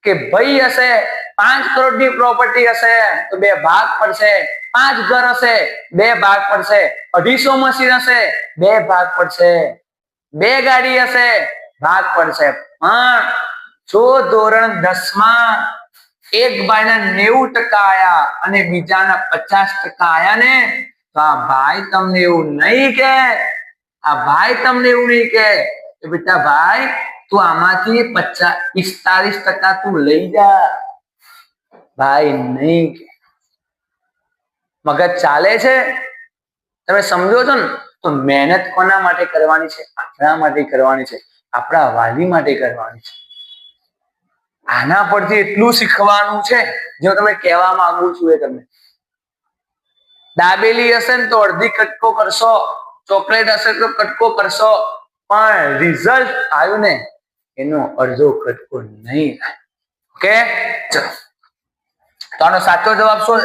કે ભાઈ હશે 5 કરોડની પ્રોપર્ટી હશે તો 2 ભાગ પડશે, 5 ઘર હશે 2 ભાગ પડશે, 250 મશીન હશે 2 ભાગ પડશે, 2 ગાડી હશે ભાગ પડશે. પણ જો ધોરણ 10 માં એક ભાઈના 90% આયા અને બીજાના 50% આયા ને તો આ ભાઈ તમને એવું નહીં કે બેટા ભાઈ તું આમાંથી 45% તું લઈ જા. ભાઈ નહીં, મગજ ચાલે છે? તમે સમજો છો ને? તો મહેનત કોના માટે કરવાની છે? આપણા માટે કરવાની છે, આપણા વાલી માટે કરવાની છે. આના પરથી એટલું શીખવાનું છે જે તમે કહેવા માંગુ છું. એ તમને દાબેલી હશે ને તો અડધી કટકો કરશો, ચોકલેટ હશે તો કટકો કરશો, પણ રિઝલ્ટ આવ્યું ને એનો અડધો કટકો નહીં થાય. ઓકે, ચલો તો આનો સાચો જવાબ શું?